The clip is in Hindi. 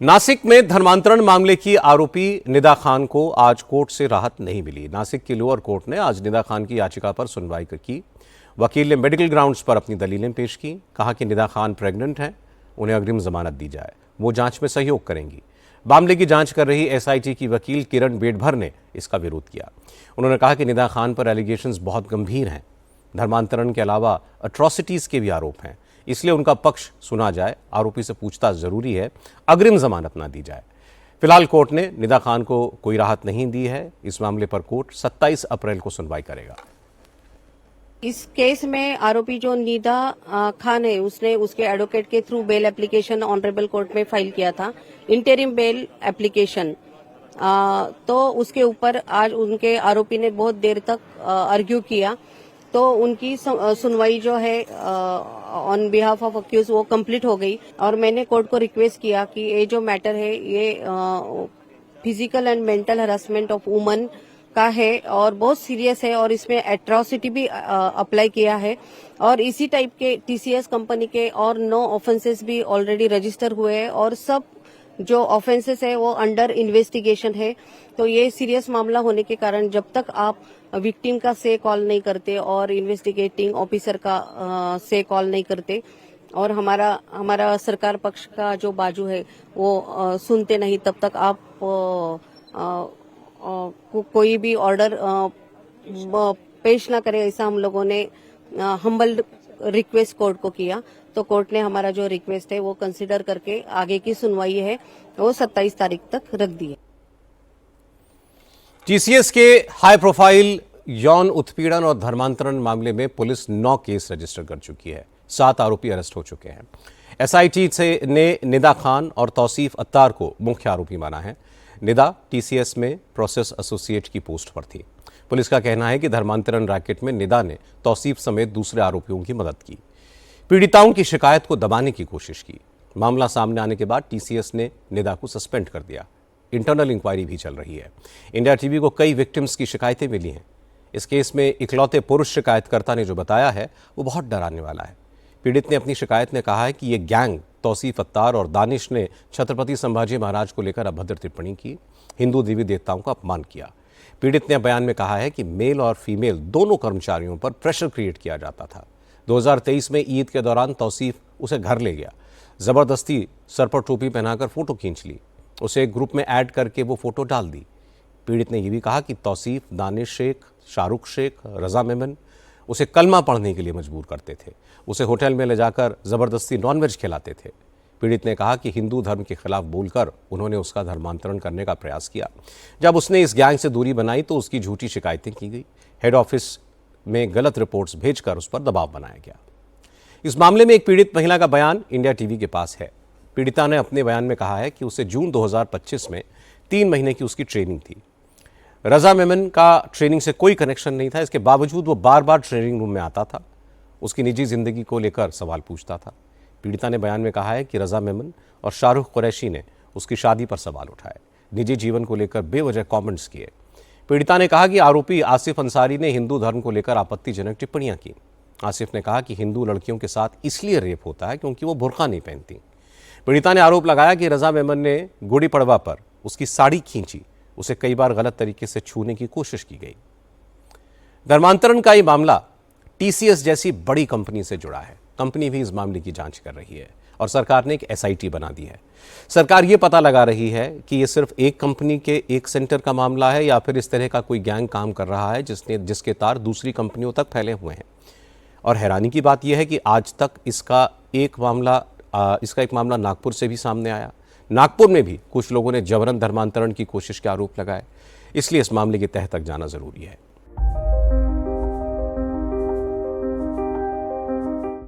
नासिक में धर्मांतरण मामले की आरोपी निदा खान को आज कोर्ट से राहत नहीं मिली। नासिक की लोअर कोर्ट ने आज निदा खान की याचिका पर सुनवाई की। वकील ने मेडिकल ग्राउंड्स पर अपनी दलीलें पेश की। कहा कि निदा खान प्रेग्नेंट हैं, उन्हें अग्रिम जमानत दी जाए, वो जांच में सहयोग करेंगी। मामले की जांच कर रही एसआईटी की वकील किरण बेटभर ने इसका विरोध किया। उन्होंने कहा कि निदा खान पर एलिगेशंस बहुत गंभीर हैं, धर्मांतरण के अलावा अट्रॉसिटीज के भी आरोप हैं, इसलिए उनका पक्ष सुना जाए, आरोपी से पूछताछ जरूरी है, अग्रिम जमानत ना दी जाए। फिलहाल कोर्ट ने निदा खान को कोई राहत नहीं दी है। इस मामले पर कोर्ट 27 अप्रैल को सुनवाई करेगा। इस केस में आरोपी जो निदा खान है, उसने उसके एडवोकेट के through bail application honourable court में फाइल किया था, इंटरिम बेल एप्लीकेशन। तो उसके ऊपर आज उनके आरोपी ने बहुत देर तक आर्ग्यू किया, तो उनकी सुनवाई जो है ऑन बिहाफ ऑफ अक्यूज वो कंप्लीट हो गई। और मैंने कोर्ट को रिक्वेस्ट किया कि ये जो मैटर है ये physical and mental harassment of woman का है और बहुत सीरियस है, और इसमें एट्रॉसिटी भी अप्लाई किया है, और इसी टाइप के टीसीएस कंपनी के और 9 ऑफेंसेस भी ऑलरेडी रजिस्टर हुए हैं, और सब जो ऑफेंसेस है वो अंडर इन्वेस्टिगेशन है। तो ये सीरियस मामला होने के कारण जब तक आप विक्टिम का से कॉल नहीं करते और इन्वेस्टिगेटिंग ऑफिसर का से कॉल नहीं करते, और हमारा सरकार पक्ष का जो बाजू है वो सुनते नहीं, तब तक आप कोई भी ऑर्डर पेश ना करें, ऐसा हम लोगों ने हम्बल रिक्वेस्ट कोर्ट को किया। तो कोर्ट ने हमारा जो रिक्वेस्ट है वो कंसिडर करके आगे की सुनवाई है वो 27 तारीख तक रख दी है। टीसीएस के हाई प्रोफाइल यौन उत्पीड़न और धर्मांतरण मामले में पुलिस 9 केस रजिस्टर कर चुकी है। 7 आरोपी अरेस्ट हो चुके हैं। एसआईटी ने निदा खान और तौसीफ अत्तार को मुख्य आरोपी माना है। निदा टीसीएस में प्रोसेस एसोसिएट की पोस्ट पर थी। पुलिस का कहना है कि धर्मांतरण रैकेट में निदा ने तौसीफ समेत दूसरे आरोपियों की मदद की, पीड़िताओं की शिकायत को दबाने की कोशिश की। मामला सामने आने के बाद टीसीएस ने निदा को सस्पेंड कर दिया। इंटरनल इंक्वायरी भी चल रही है। इंडिया टीवी को कई विक्टिम्स की शिकायतें मिली हैं। इस केस में इकलौते पुरुष शिकायतकर्ता ने जो बताया है वो बहुत डराने वाला है। पीड़ित ने अपनी शिकायत में कहा है कि ये गैंग तौसीफ अत्तार और दानिश ने छत्रपति संभाजी महाराज को लेकर अभद्र टिप्पणी की, हिंदू देवी देवताओं का अपमान किया। पीड़ित ने बयान में कहा है कि मेल और फीमेल दोनों कर्मचारियों पर प्रेशर क्रिएट किया जाता था। 2023 में ईद के दौरान तौसीफ उसे घर ले गया, जबरदस्ती सर पर टोपी पहनाकर फोटो खींच ली, उसे एक ग्रुप में ऐड करके वो फोटो डाल दी। पीड़ित ने यह भी कहा कि तौसीफ, दानिश शेख, शाहरुख शेख, रजा मेमन उसे कलमा पढ़ने के लिए मजबूर करते थे, उसे होटल में ले जाकर जबरदस्ती नॉनवेज खिलाते थे। पीड़ित ने कहा कि हिंदू धर्म के खिलाफ बोलकर उन्होंने उसका धर्मांतरण करने का प्रयास किया। जब उसने इस गैंग से दूरी बनाई तो उसकी झूठी शिकायतें की गई। हेड ऑफिस में गलत रिपोर्ट्स भेजकर उस पर दबाव बनाया गया। इस मामले में एक पीड़ित महिला का बयान इंडिया टीवी के पास है। पीड़िता ने अपने बयान में कहा है कि उसे जून 2025 में 3 महीने की उसकी ट्रेनिंग थी। रजा मेमन का ट्रेनिंग से कोई कनेक्शन नहीं था, इसके बावजूद वो बार बार ट्रेनिंग रूम में आता था, उसकी निजी जिंदगी को लेकर सवाल पूछता था। पीड़िता ने बयान में कहा है कि रजा मेमन और शाहरुख कुरैशी ने उसकी शादी पर सवाल उठाए, निजी जीवन को लेकर बेवजह कमेंट्स किए। पीड़िता ने कहा कि आरोपी आसिफ अंसारी ने हिंदू धर्म को लेकर आपत्तिजनक टिप्पणियां की। आसिफ ने कहा कि हिंदू लड़कियों के साथ इसलिए रेप होता है क्योंकि वो बुर्का नहीं पहनती। पीड़िता ने आरोप लगाया कि रजा मेमन ने गुड़ी पड़वा पर उसकी साड़ी खींची, उसे कई बार गलत तरीके से छूने की कोशिश की गई। धर्मांतरण का ये मामला टीसीएस जैसी बड़ी कंपनी से जुड़ा है। कंपनी भी इस मामले की जांच कर रही है और सरकार ने एक एसआईटी बना दी है। सरकार ये पता लगा रही है कि ये सिर्फ एक कंपनी के एक सेंटर का मामला है या फिर इस तरह का कोई गैंग काम कर रहा है जिसके तार दूसरी कंपनियों तक फैले हुए हैं। और हैरानी की बात यह है कि आज तक इसका एक मामला नागपुर से भी सामने आया। नागपुर में भी कुछ लोगों ने जबरन धर्मांतरण की कोशिश के आरोप लगाए, इसलिए इस मामले की तह तक जाना जरूरी है।